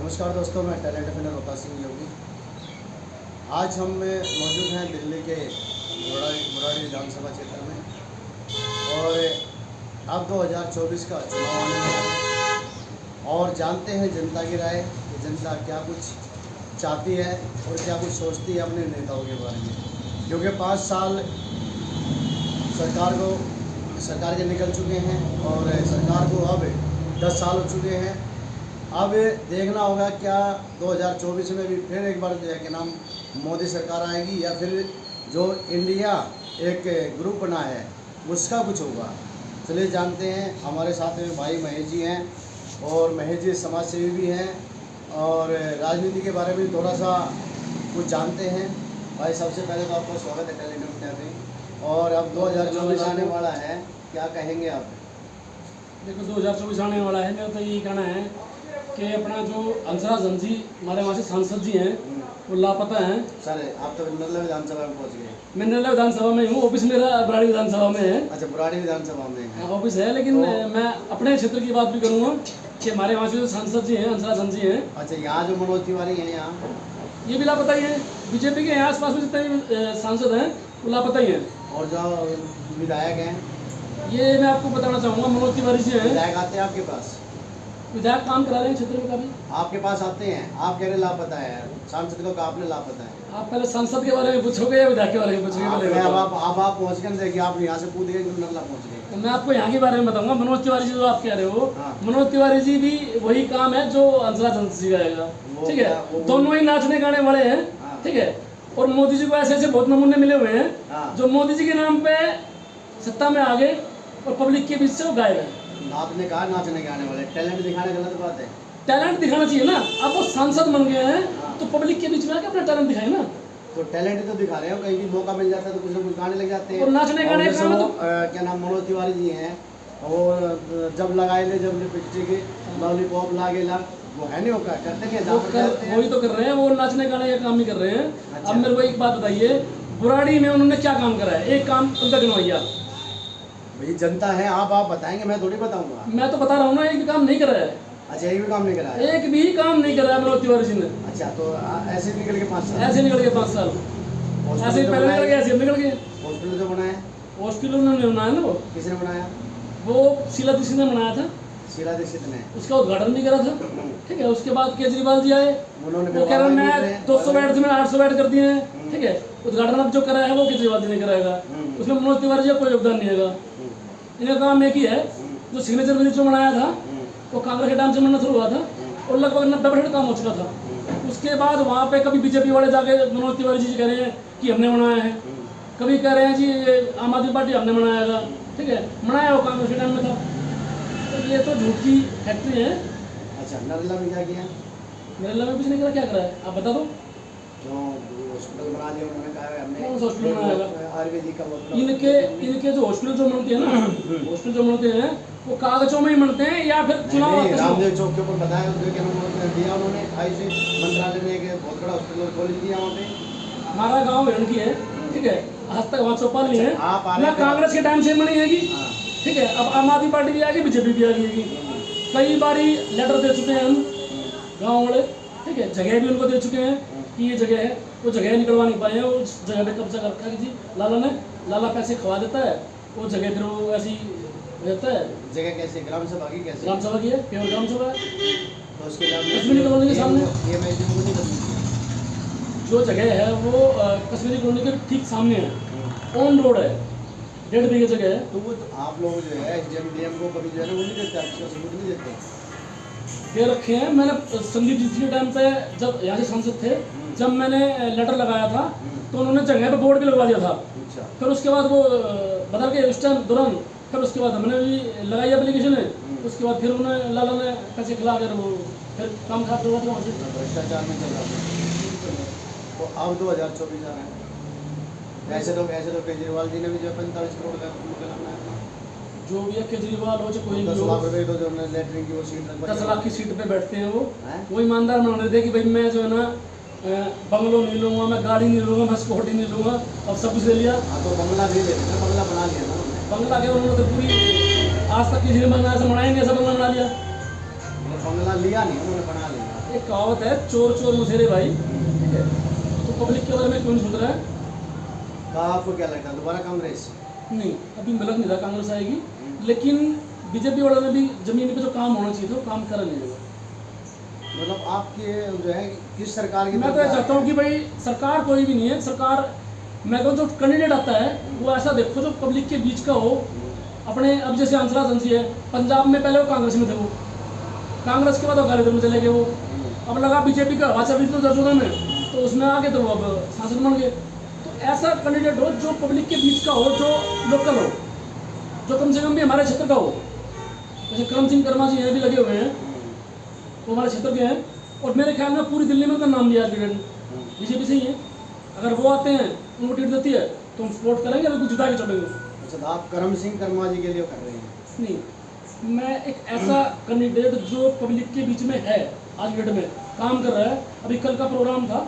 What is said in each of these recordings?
नमस्कार दोस्तों, मैं टैलेंट अफिनर होता सिंह योगी। आज हम मौजूद हैं दिल्ली के बुराड़ी विधानसभा क्षेत्र में और अब 2024 का चुनाव आने वाला है और जानते हैं जनता की राय कि जनता क्या कुछ चाहती है और क्या कुछ सोचती है अपने नेताओं के बारे में। क्योंकि 5 साल सरकार के निकल चुके हैं और सरकार को अब 10 साल हो चुके हैं। अब देखना होगा क्या 2024 में भी फिर एक बार जो है कि नाम मोदी सरकार आएगी या फिर जो इंडिया एक ग्रुप बना है उसका कुछ होगा। चलिए जानते हैं। हमारे साथ में भाई महेश जी हैं और महेश जी समाज सेवी भी हैं और राजनीति के बारे में थोड़ा सा कुछ जानते हैं। भाई सबसे पहले तो आपका स्वागत है टैलेंट अफिनर में। और अब 2024 आने वाला है, क्या कहेंगे आप? देखो 2024 आने वाला है, मेरा तो यही कहना है कि अपना जो हंसराज जी हमारे वहाँ से सांसद जी हैं वो लापता हैं। सर आप तो नल्ला विधानसभा में पहुँच गए। मैं नल्ला विधानसभा में हूँ, ऑफिस मेरा बुराड़ी विधानसभा में है। अच्छा, बुराड़ी विधानसभा में है ऑफिस है, लेकिन मैं अपने क्षेत्र की बात भी करूँगा कि हमारे वहाँ से जो सांसद जी हैं हंसराज जी हैं। अच्छा, यहाँ जो मनोज तिवारी हैं यहाँ ये भी लापता ही है। बीजेपी के यहाँ आस-पास में जितने भी सांसद हैं वो लापता ही हैं। और जो विधायक हैं, ये मैं आपको बताना चाहूँगा, मनोज तिवारी जी हैं। विधायक आते हैं आपके पास? विधायक काम करा रहे हैं क्षेत्र में काफी। आपके पास आते हैं, आप कह रहे लापता है, सांसद को आपने लापता है। आप पहले सांसद के बारे में पूछोगे या विधायक के बारे में पूछोगे? अब आप पहुँच गए, देखिए आप यहाँ से पूछ गए कि नल्ला पहुँच गए। तो मैं आपको यहाँ के बारे में बताऊंगा। मनोज तिवारी जी जो आप कह रहे हो, हाँ। मनोज तिवारी जी भी वही काम है जो हंसराज जी का आएगा। ठीक है, दोनों ही नाचने गाने वाले हैं। हाँ। ठीक है, और मोदी जी को ऐसे ऐसे बहुत नमूने मिले हुए हैं हाँ। जो मोदी जी के नाम पे सत्ता में आ गए और पब्लिक के बीच से वो गायब है। आपने कहा नाचने गाने वाले, टैलेंट दिखाने गलत बात है। टैलेंट दिखाना चाहिए ना। अब वो सांसद बन गए हैं हाँ। तो पब्लिक के बीच में आके अपना टैलेंट दिखाए ना। तो टैलेंट तो दिखा रहे हो, कहीं भी मौका मिल जाता है तो कुछ ना कुछ गाने लग जाते हैं। और नाचने गाने जैसे का वो, मतलब क्या नाम, मनोज तिवारी जी हैं, और जब लगाए ले जब लिपस्टिक लॉलीपॉप लागेला, वो है नहीं, वो करते क्या वही तो कर रहे हैं। वो नाचने गाने का काम ही कर रहे हैं। अच्छा। अब मेरे को एक बात बताइए, बुराड़ी में उन्होंने क्या काम करा है? एक काम उनका गिनवाइए आप। भाई जनता है, आप बताएंगे, मैं थोड़ी बताऊंगा। मैं तो बता रहा हूँ ना, एक भी काम नहीं करा है। अच्छा, एक भी काम नहीं करा है? एक भी काम नहीं करा है मनोज तिवारी जी ने। अच्छा, तो ऐसे निकल के 5 साल ऐसे निकल गए 5 साल, ऐसे ही पहले निकल गए, ऐसे निकल गए। हॉस्पिटल जो बनाया, हॉस्पिटल उन्होंने बनाया ना, वो किसने बनाया? वो शीला दीक्षित ने बनाया था। शीला दीक्षित ने? उसका उद्घाटन भी करा था। ठीक है, उसके बाद केजरीवाल जी आए, उन्होंने वो कह रहे मैं 200 बेड से मैंने 800 बेड कर दिए हैं। ठीक है, उद्घाटन अब जो करा है वो केजरीवाल जी ने कराएगा, उसमें मनोज तिवारी जी का कोई योगदान नहीं है। इनका काम एक ही है, जो सिग्नेचर ब्रिज जो बनाया था वो कांग्रेस के टाइम से बनना शुरू हुआ था और लगभग 90% काम हो चुका था। उसके बाद वहाँ पे कभी बीजेपी वाले जाके मनोज तिवारी जी कह रहे हैं कि हमने बनाया है, कभी कह रहे हैं जी आम आदमी पार्टी हमने बनाया। ठीक है, बनाया वो कांग्रेस के टाइम में था। तो ये तो झूठ की फैक्ट्री है। अच्छा, नरेला में क्या किया? नरेला में कुछ नहीं करा, क्या करा है आप बता दो। जो हॉस्पिटल बना दिया, उन्होंने कहा है हमने कौन सा हॉस्पिटल बनाया? आयुर्वेदिक का इनके जो हॉस्पिटल जो बनते हैं ना, हॉस्पिटल जो बनते हैं वो कागजों में ही बनते हैं या फिर चुनाव रामदेव चौक के ऊपर बताया दिया उन्होंने, आयुष मंत्रालय ने एक बहुत बड़ा हॉस्पिटल खोल दिया वहाँ पे। हमारा गांव हिरण की है। ठीक है, आज तक वहाँ चौपाल नहीं है। ना कांग्रेस के टाइम से बनी हैगी। ठीक है, अब आम आदमी पार्टी भी आ गई, बीजेपी भी आ गई हैगी। कई बारी लेटर दे चुके हैं हम गाँव वाले। ठीक है, जगह भी उनको दे चुके हैं कि ये जगह है, वो जगह निकलवा नहीं पाए हैं। उस जगह पे कब्जा कर रखा है जी लाला पैसे खवा देता है, वो जगह फिर वो ऐसी रहता है। जगह कैसे? ग्राम सभा की? कैसे ग्राम सभा की है, केवल ग्राम सभा है। तो उसके कश्मीरी कॉलोनी के सामने ये मैं जो जगह है वो कश्मीरी कॉलोनी के ठीक सामने है, ऑन रोड है, 1.5 बीघे जगह है। तो वो आप लोग जो है एसडीएम को कभी जो है ना वो नहीं देते, आपको सबूत नहीं देते? दे रखे हैं। मैंने संदीप जी के टाइम पे जब यहाँ से सांसद थे, जब मैंने लेटर लगाया था तो उन्होंने जगह पे बोर्ड भी लगवा दिया था। अच्छा। फिर उसके बाद वो बदल के उस टाइम दौरान फिर उसके बाद हमने भी लगाई एप्लीकेशन है। उसके बाद फिर उन्होंने लाला ने पैसे खिला कर वो फिर काम खराब करवा था वहाँ से। भ्रष्टाचार में चल रहा था। तो अब 2024 आ रहे हैं, ऐसे तो केजरीवाल जी ने भी जो 45 करोड़ का बनाया था। जो भी है केजरीवाल हो चाहे कोई 10 भी लाख हो, रुपए तो जो लेटरिन की वो सीट 10 लाख की सीट पे बैठते हैं हैं? वो ईमानदार मान रहे थे कि भाई मैं जो है ना बंगलो नहीं लूँगा, मैं गाड़ी नहीं लूँगा, मैं स्कूटी नहीं लूँगा, अब सब कुछ ले लिया। हाँ, तो बंगला भी ले लेना, बंगला बना लिया ना उन्होंने। बंगला के उन्होंने तो पूरी आज तक किसी ने बंगला ऐसा बनाया नहीं, ऐसा बंगला बना लिया। बंगला लिया नहीं उन्होंने, बना लिया। एक कहावत है, चोर चोर मुसेरे भाई, ठीक है। तो पब्लिक के बारे में क्यों नहीं सोच रहा है? का आपको क्या लगता है दोबारा कांग्रेस? नहीं, अभी मिलक नहीं रहा कांग्रेस आएगी, लेकिन बीजेपी वालों ने भी जमीन पे जो काम होना चाहिए था वो काम कर नहीं होगा। मतलब आपके जो है किस सरकार की मैं तो ये चाहता हूँ कि भाई सरकार कोई भी नहीं है, सरकार मैं कहूँ जो कैंडिडेट आता है वो ऐसा देखो जो पब्लिक के बीच का हो। अपने अब जैसे हंसराज हंसी है, पंजाब में पहले वो कांग्रेस में थे, वो कांग्रेस के बाद अकाली दल में चले गए, वो अब लगा बीजेपी का हवा चल रही तो 2014 में, तो उसमें आगे तो वो अब सांसद बन गए। तो ऐसा कैंडिडेट हो जो पब्लिक के बीच का हो, जो लोकल हो, जो कम से कम भी हमारे क्षेत्र का हो। जैसे करम सिंह कर्मा जी यहाँ भी लगे हुए हैं, वो हमारे क्षेत्र के हैं, और मेरे ख्याल में पूरी दिल्ली में उनका नाम लिया कैंडिडेट बीजेपी से ही है। अगर वो आते हैं, उनको टिकट देती है तो हम सपोर्ट करेंगे, अगर कुछ जिता के चलेंगे। अच्छा, तो आप करम सिंह कर्मा जी के लिए कर रहे हैं? नहीं, मैं एक ऐसा कैंडिडेट जो पब्लिक के बीच में है, आज डेट में काम कर रहा है। अभी कल का प्रोग्राम था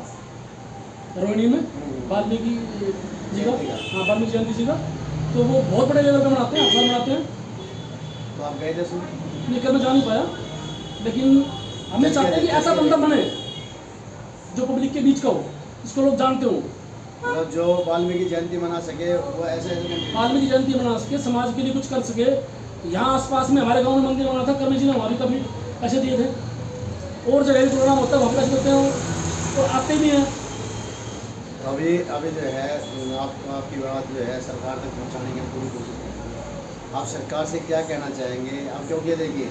रोहिणी में, वाल्मीकि जी का, हाँ वाल्मीकि जयंती जी का, तो वो बहुत बड़े लेवल पे मनाते हैं, अक्सर मनाते हैं। तो आप गए थे सुन? नहीं, कल मैं जा नहीं पाया, लेकिन हमें चाहते हैं कि ऐसा बंदा बने जो पब्लिक के बीच का हो, जिसको लोग जानते हो। मतलब जो वाल्मीकि जयंती मना सके, वो ऐसे वाल्मीकि जयंती मना सके, समाज के लिए कुछ कर सके। यहाँ आसपास में हमारे गांव में मंदिर बना था, कर्मी जी ने वहाँ भी काफ़ी पैसे दिए थे, और जगह भी प्रोग्राम होता है वहाँ पैसे देते हैं और आते भी हैं। अभी जो है आपकी बात जो है सरकार तक पहुंचाने की पूरी कोशिश करते हैं। आप सरकार से क्या कहना चाहेंगे? आप क्योंकि देखिए,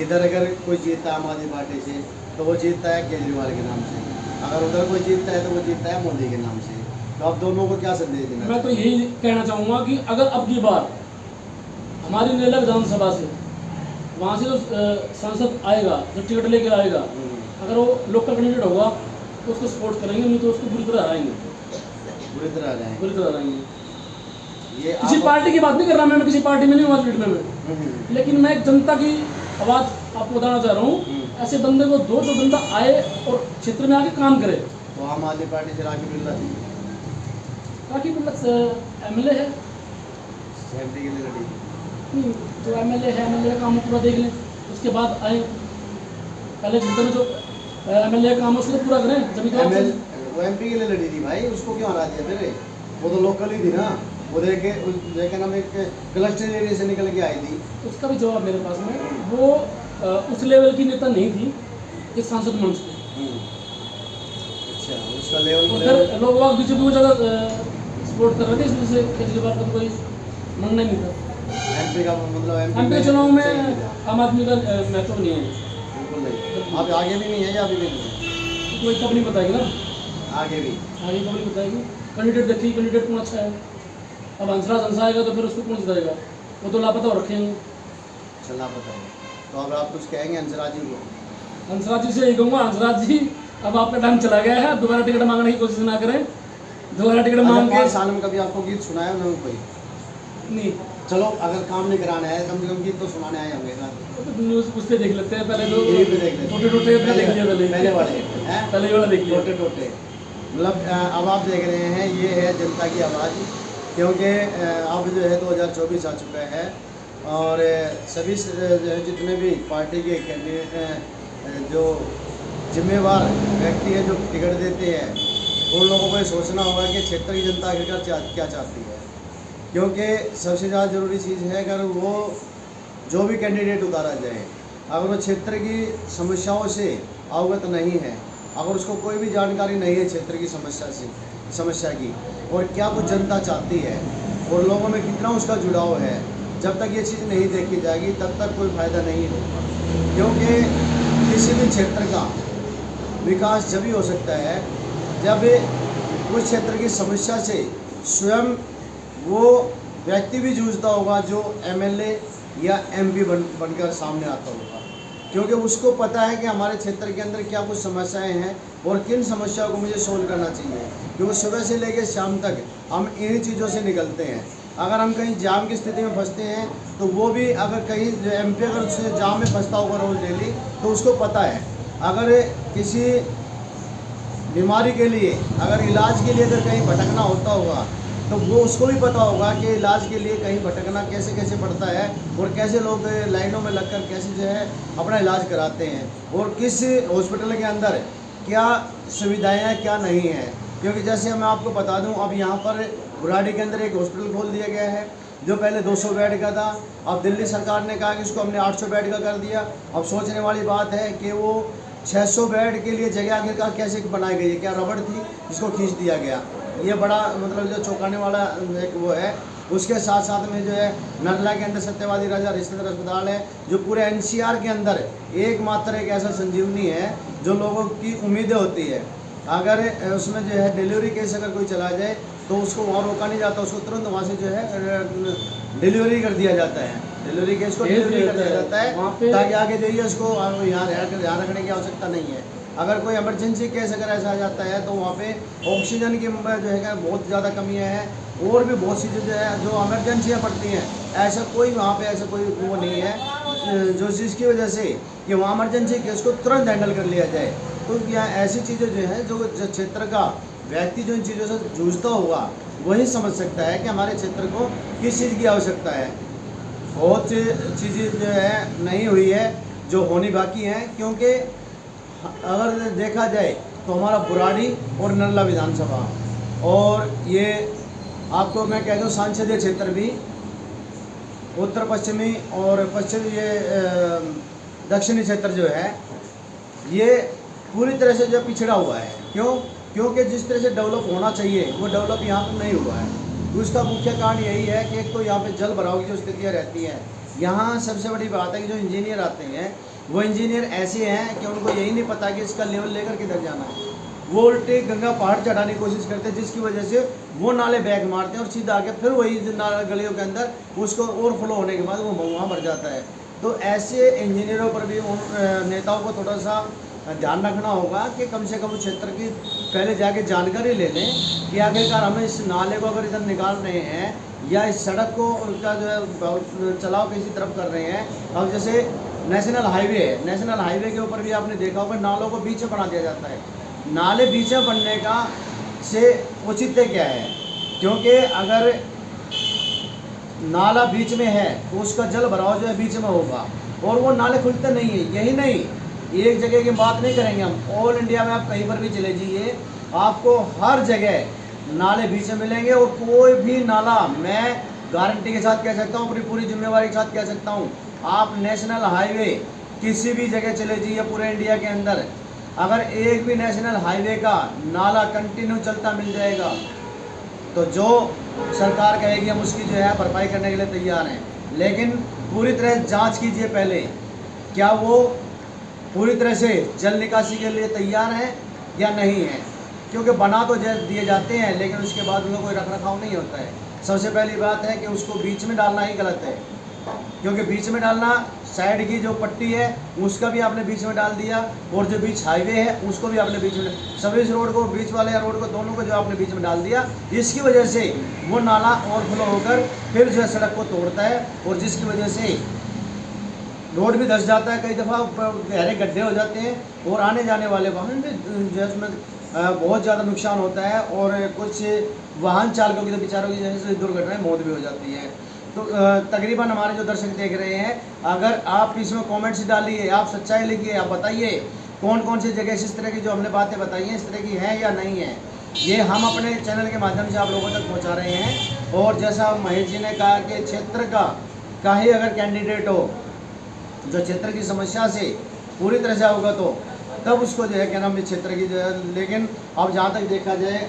इधर अगर कोई जीतता है आम आदमी पार्टी से तो वो जीतता है केजरीवाल के नाम से, अगर उधर कोई जीतता है तो वो जीतता है मोदी के नाम से। तो आप दोनों को क्या संदेश देना? मैं तो यही कहना चाहूँगा कि अगर अब की बार हमारी नेला विधानसभा से वहाँ से जो सांसद आएगा, जो टिकट लेके आएगा, अगर वो लोकल कैंडिडेट होगा तो उसको सपोर्ट करेंगे, नहीं तो उसको बुरी तरह हराएंगे, बुरी तरह आ जाए। बुरी तरह हराएंगे। ये किसी पार्टी की बात नहीं कर रहा मैं किसी पार्टी में नहीं हूँ आज डेट में मैं, लेकिन मैं एक जनता की आवाज़ आपको बताना चाह रहा हूँ। ऐसे बंदे को दो, जो बंदा आए और क्षेत्र में आके काम करे। तो आम आदमी पार्टी से राखी बिरला थी, राखी बिरला MLA है, एमपी के लिए लड़ी। नहीं, जो MLA है, MLA का काम पूरा देख लें, उसके बाद आए। पहले क्षेत्र में जो MLA का काम है उसको तो पूरा करें, जब वो एमपी के लिए लड़ी थी भाई, उसको क्यों हरा दिया फिर? वो तो लोकल ही थी ना, वो देखे नाम एक क्लस्टर एरिया से निकल के आई थी। उसका भी जवाब मेरे पास में। वो उस लेवल की नेता नहीं थी एक सांसद मंच पे। अच्छा, उसका लेवल उधर लोग वाग बीजेपी को ज़्यादा सपोर्ट कर रहे थे, इसमें से केजरीवाल का तो कोई मानना ही नहीं था। एमपी का मतलब एमपी चुनाव में आम आदमी का महत्व नहीं है, बिल्कुल नहीं। आप आगे भी नहीं है या अभी भी नहीं? कोई कब नहीं बताएगी ना, आगे भी आगे कब नहीं बताएगी। कैंडिडेट देखिए, कैंडिडेट कौन अच्छा है। अब हंसराज हंसा आएगा तो फिर उसको कौन जिताएगा? वो तो लापता हो रखे हैं। चला पता है। तो अब आप कुछ कहेंगे हंसराज जी को? हंसराज जी से यही कहूँगा, हंसराज जी अब आपका टाइम चला गया है, दोबारा टिकट मांगने की कोशिश ना करें। दोबारा टिकट मांग के 5 साल में कभी आपको गीत सुनाया उन्होंने कोई? नहीं, चलो अगर काम नहीं कराना है, कम से कम गीत तो सुनाने आए होंगे ना। न्यूज़ उस पर देख लेते हैं पहले, तो टीवी पे देख लेते हैं। टोटे टोटे पे देख लिया पहले वाले हैं, पहले वाला देख लिया। टोटे टोटे। मतलब अब आप देख रहे हैं, ये है जनता की आवाज़। क्योंकि अब जो है 2024 आ चुका है, और सभी जितने भी पार्टी के कैंडिडेट जो जिम्मेवार व्यक्ति है जो टिकट देते हैं, उन लोगों को ये सोचना होगा कि क्षेत्र की जनता आखिरकार क्या चाहती है। क्योंकि सबसे ज़्यादा ज़रूरी चीज़ है, अगर वो जो भी कैंडिडेट उतारा जाए, अगर वो क्षेत्र की समस्याओं से अवगत नहीं है, अगर उसको कोई भी जानकारी नहीं है क्षेत्र की समस्या की, और क्या कुछ जनता चाहती है और लोगों में कितना उसका जुड़ाव है, जब तक ये चीज़ नहीं देखी जाएगी तब तक कोई फ़ायदा नहीं होगा। क्योंकि किसी भी क्षेत्र का विकास जब ही हो सकता है जब उस क्षेत्र की समस्या से स्वयं वो व्यक्ति भी जूझता होगा, जो MLA या MP बनकर सामने आता होगा। क्योंकि उसको पता है कि हमारे क्षेत्र के अंदर क्या कुछ समस्याएं हैं और किन समस्याओं को मुझे सोल्व करना चाहिए। क्योंकि सुबह से लेकर शाम तक हम इन्हीं चीज़ों से निकलते हैं। अगर हम कहीं जाम की स्थिति में फंसते हैं तो वो भी, अगर कहीं MP अगर उससे जाम में फंसता होगा रोज़ डेली, तो उसको पता है अगर किसी बीमारी के लिए, अगर इलाज के लिए अगर कहीं भटकना होता होगा तो वो उसको भी पता होगा कि इलाज के लिए कहीं भटकना कैसे कैसे पड़ता है और कैसे लोग लाइनों में लगकर कैसे जो है अपना इलाज कराते हैं और किस हॉस्पिटल के अंदर क्या सुविधाएं हैं क्या नहीं है। क्योंकि जैसे मैं आपको बता दूं, अब यहाँ पर बुराड़ी के अंदर एक हॉस्पिटल खोल दिया गया है जो पहले 200 बेड का था। अब दिल्ली सरकार ने कहा कि इसको हमने 800 बेड का कर दिया। अब सोचने वाली बात है कि वो 600 बेड के लिए जगह आखिरकार कैसे बनाई गई है, क्या रबड़ थी जिसको खींच दिया गया। ये बड़ा मतलब जो चौंकाने वाला एक वो है। उसके साथ साथ में जो है नरला के अंदर सत्यवादी राजा रिश्तेदार अस्पताल है जो पूरे एनसीआर के अंदर एकमात्र एक ऐसा संजीवनी है जो लोगों की उम्मीदें होती है। अगर उसमें जो है डिलीवरी केस अगर कोई चला जाए तो उसको वहाँ रोका नहीं जाता, उसको तुरंत वहाँ से जो है डिलीवरी कर दिया जाता है। डिलीवरी केस को डिलीवरी कर दिया जाता है ताकि आगे जो है उसको यहाँ रखने की आवश्यकता नहीं है। अगर कोई इमरजेंसी केस अगर ऐसा आ जाता है तो वहाँ पे ऑक्सीजन की जो है बहुत ज़्यादा कमियाँ हैं और भी बहुत सी जो है जो इमरजेंसियाँ पड़ती हैं, ऐसा कोई वहाँ पे ऐसा कोई वो नहीं है जो जिसकी वजह से कि वहाँ इमरजेंसी केस को तुरंत हैंडल कर लिया जाए। तो यहाँ ऐसी चीज़ें जो है जो क्षेत्र का व्यक्ति जो इन चीज़ों से जूझता होगा वही समझ सकता है कि हमारे क्षेत्र को किस चीज़ की आवश्यकता है। बहुत सी चीज़ें जो है नहीं हुई है जो होनी बाकी हैं, क्योंकि अगर देखा जाए तो हमारा बुराड़ी और नरला विधानसभा और ये आपको मैं कह दूँ सांसदीय क्षेत्र भी उत्तर पश्चिमी और पश्चिमी ये दक्षिणी क्षेत्र जो है ये पूरी तरह से जो पिछड़ा हुआ है। क्योंकि जिस तरह से डेवलप होना चाहिए वो डेवलप यहाँ पर नहीं हुआ है। उसका मुख्य कारण यही है कि एक तो यहाँ पे जल भराव की जो स्थितियाँ रहती हैं, यहाँ सबसे बड़ी बात है कि जो इंजीनियर आते हैं वो इंजीनियर ऐसे हैं कि उनको यही नहीं पता कि इसका लेवल लेकर किधर जाना है। वो उल्टे गंगा पहाड़ चढ़ाने की कोशिश करते हैं जिसकी वजह से वो नाले बैग मारते हैं और सीधा आके फिर वही गलियों के अंदर उसको ओवरफ्लो होने के बाद वो वहाँ भर जाता है। तो ऐसे इंजीनियरों पर भी उन नेताओं को थोड़ा सा ध्यान रखना होगा कि कम से कम उस क्षेत्र की पहले जाके जानकारी ले लें कि आखिरकार हमें इस नाले को अगर इधर निकाल रहे हैं या इस सड़क को उनका जो है चलाव किसी तरफ कर रहे हैं। अब जैसे नेशनल हाईवे है, नेशनल हाईवे के ऊपर भी आपने देखा होगा नालों को बीच में बना दिया जाता है। नाले बीच में बनने का से औचित्य क्या है? क्योंकि अगर नाला बीच में है तो उसका जल भराव जो है बीच में होगा और वो नाले खुलते नहीं है। यही नहीं, एक जगह की बात नहीं करेंगे हम, ऑल इंडिया में आप कहीं पर भी चले जाइए आपको हर जगह नाले बीच में मिलेंगे। और कोई भी नाला, मैं गारंटी के साथ कह सकता हूँ, अपनी पूरी जिम्मेवारी के साथ कह सकता हूँ, आप नेशनल हाईवे किसी भी जगह चले जाइए पूरे इंडिया के अंदर, अगर एक भी नेशनल हाईवे का नाला कंटिन्यू चलता मिल जाएगा तो जो सरकार कहेगी हम उसकी जो है भरपाई करने के लिए तैयार हैं। लेकिन पूरी तरह जांच कीजिए पहले, क्या वो पूरी तरह से जल निकासी के लिए तैयार है या नहीं है। क्योंकि बना तो दिए जाते हैं लेकिन उसके बाद उनका कोई रख रखाव नहीं होता है। सबसे पहली बात है कि उसको बीच में डालना ही गलत है, क्योंकि बीच में डालना, साइड की जो पट्टी है उसका भी आपने बीच में डाल दिया और जो बीच हाईवे है उसको भी आपने बीच में, सर्विस रोड को, बीच वाले रोड को, दोनों को जो आपने बीच में डाल दिया, इसकी वजह से वो नाला ओवरफ्लो होकर फिर जो है सड़क को तोड़ता है और जिसकी वजह से रोड भी धंस जाता है, कई दफ़ा गहरे गड्ढे हो जाते हैं और आने जाने वाले वाहन भी जो है उसमें बहुत ज़्यादा नुकसान होता है और कुछ वाहन चालकों की तो बेचारों की जैसे दुर्घटनाएं मौत भी हो जाती है। तो तकरीबन हमारे जो दर्शक देख रहे हैं, अगर आप इसमें कमेंट्स डालिए, आप सच्चाई लिखिए, आप बताइए कौन कौन सी जगह इस तरह की जो हमने बातें बताई हैं इस तरह की हैं या नहीं है। ये हम अपने चैनल के माध्यम से आप लोगों तक पहुंचा रहे हैं। और जैसा महेश जी ने कहा कि क्षेत्र का ही अगर कैंडिडेट हो जो क्षेत्र की समस्या से पूरी तरह से अवगत हो तब उसको जो है क्या नाम, इस क्षेत्र की जो है। लेकिन अब जहाँ तक देखा जाए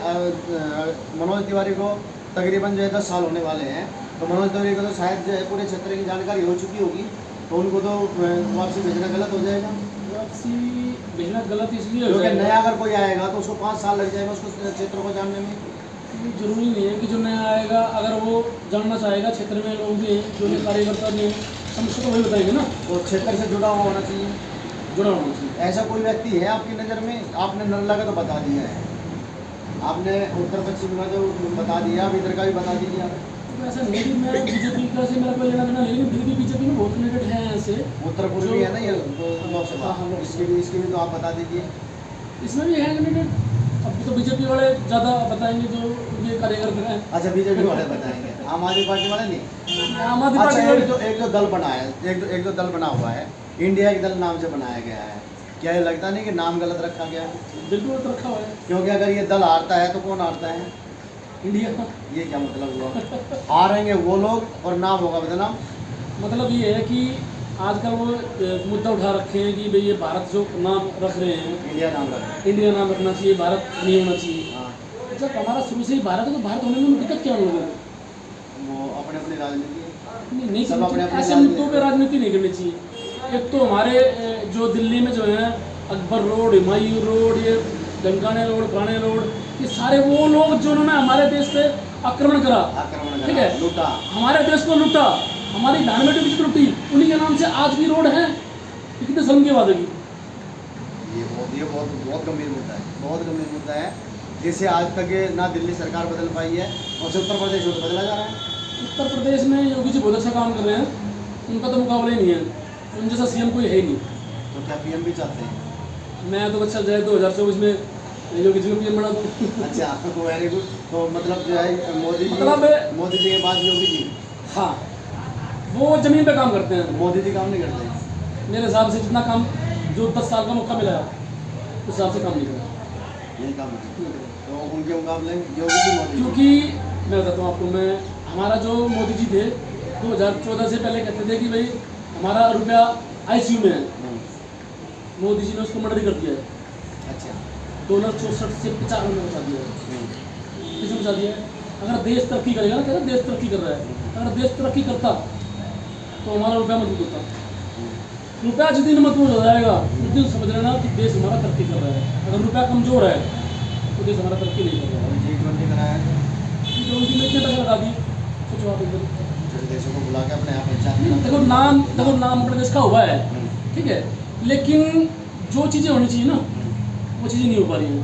मनोज तिवारी को तकरीबन जो है 10 साल होने वाले हैं, तो मनोज तिवारी को तो शायद जो है पूरे क्षेत्र की जानकारी हो चुकी होगी, तो उनको तो वापसी भेजना गलत हो जाएगा। वापसी भेजना गलत इसलिए हो क्योंकि जाएगा, नया अगर कोई आएगा तो उसको 5 साल लग जाएगा उसको क्षेत्र को जानने में। जरूरी नहीं है कि जो नया आएगा अगर वो जानना चाहेगा, क्षेत्र में लोग भी जो भी कार्यकर्ता भी समस्या तो वही बताएंगे ना। तो क्षेत्र से जुड़ा हुआ होना चाहिए, जुड़ा होना चाहिए। ऐसा कोई व्यक्ति है आपकी नज़र में? आपने नरला का तो बता दिया है, आपने उत्तर पश्चिम का जो बता दिया, अब इधर का भी बता दीजिए। ऐसा नहीं कि मैं बीजेपी का से मेरा कोई लेना देना नहीं, फिर भी बीजेपी में बहुत कैंडिडेट हैं ऐसे। उत्तर पूर्वी है ना ये लोकसभा, इसकी भी तो आप बता दीजिए। इसमें भी है कैंडिडेट अब तो बीजेपी वाले ज़्यादा बताएंगे जो ये कार्यकर्ता हैं। अच्छा, बीजेपी वाले बताएंगे, आम आदमी पार्टी वाले नहीं। आम आदमी अच्छा, पार्टी वाले एक जो दल बना है, एक दो दल बना हुआ है, इंडिया के दल नाम से बनाया गया है, क्या ये लगता नहीं कि नाम गलत रखा गया है? बिल्कुल तो रखा हुआ है क्योंकि अगर ये दल हारता है तो कौन हारता है? इंडिया का। ये क्या मतलब हुआ? हारेंगे वो लोग और नाम होगा बदनाम। मतलब ये है कि आजकल वो मुद्दा उठा रखे हैं कि भाई ये भारत जो नाम रख रहे हैं, इंडिया नाम रखा। इंडिया नाम रखना चाहिए, भारत नहीं होना चाहिए। हाँ, जब हमारा शुरू से ही भारत है तो भारत होने में दिक्कत क्या होगी? वो अपने अपनी राजनीति। नहीं सब करनी अपने चाहिए। अपने ऐसे मुद्दों पे राजनीति नहीं करनी चाहिए। एक तो हमारे जो दिल्ली में जो है अकबर रोड, हुमायूं रोड, ये गंगाने रोड, पुराने रोड, ये सारे वो लोग जिन्होंने हमारे देश पे आक्रमण करा, आक्रमण ठीक है, करा, लूटा। हमारे देश को लूटा, हमारी धानमेटी बीच लूटी, उन्हीं के नाम से आज भी रोड है। ये कितने शर्म की बात होगी। ये बहुत गंभीर मुद्दा है, बहुत गंभीर मुद्दा है, जिससे आज तक ये ना दिल्ली सरकार बदल पाई है और उत्तर प्रदेश में बदला जा रहा है। उत्तर प्रदेश में योगी जी बहुत अच्छा काम कर रहे हैं, उनका तो मुकाबला ही नहीं है, उन जैसा सीएम कोई है ही नहीं। तो क्या पीएम भी चाहते हैं? मैं तो अच्छा जाए 2024 में योगी जी को पीएम बना दूँ। अच्छा, वेरी गुड। तो मतलब जो है मोदी जी के बाद योगी जी। हाँ, वो जमीन पे काम करते हैं। मोदी जी काम नहीं करते मेरे हिसाब से जितना काम जो 10 साल का मौका मिला है उस हिसाब से काम नहीं करा। यही काम है। तो उनके मुकाबले योगी जी, मोदी जी। क्योंकि मैं बताता हूँ आपको, मैं हमारा जो मोदी जी थे 2014 से पहले कहते थे कि भाई हमारा रुपया आईसीयू में है, मोदी जी ने उसको मर्डर कर दिया है। अच्छा, $64 से 50 में बचा दिया है। किसने बचा दिया है? अगर देश तरक्की करेगा ना, कह रहे देश तरक्की कर रहा है, अगर देश तरक्की करता तो हमारा रुपया मजबूत होता। रुपया जिस दिन मजबूत हो जाएगा उस दिन समझ लेना कि देश हमारा तरक्की कर रहा है। अगर रुपया कमजोर है तो देश हमारा तरक्की नहीं कर रहा है। G20 कराया है, G20 में इतने पैसे लगा दिए, सोचो आप एकदम। छोटे देशों को बुला के अपने यहाँ पहचान। देखो नाम अपने देश का हुआ है, ठीक है, लेकिन जो चीज़ें होनी चाहिए ना वो चीज़ें नहीं हो पा रही हैं।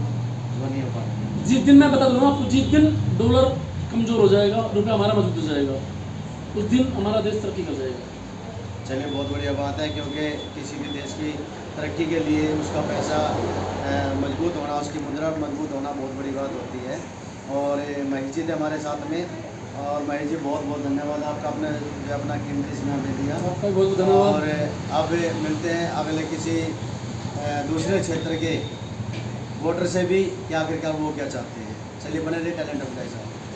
वो नहीं हो पा रहा। जिस दिन मैं बता दूँ आपको, जिस दिन डॉलर कमज़ोर हो जाएगा, रुपया हमारा मजबूत हो जाएगा, उस दिन हमारा देश तरक्की कर जाएगा। चलिए, बहुत बढ़िया बात है, क्योंकि किसी भी देश की तरक्की के लिए उसका पैसा मजबूत होना, उसकी मुद्रा मजबूत होना बहुत बड़ी बात होती है। और महेश जी थे हमारे साथ में, और महेश जी बहुत बहुत धन्यवाद आपका, आपने जो अपना कीमती समय दे दिया। आपका भी बहुत धन्यवाद। और अब मिलते हैं अगले किसी दूसरे क्षेत्र के वोटर से भी कि आखिरकार वो क्या चाहते हैं। चलिए, बने रहे टैलेंट ऑफ गाइस।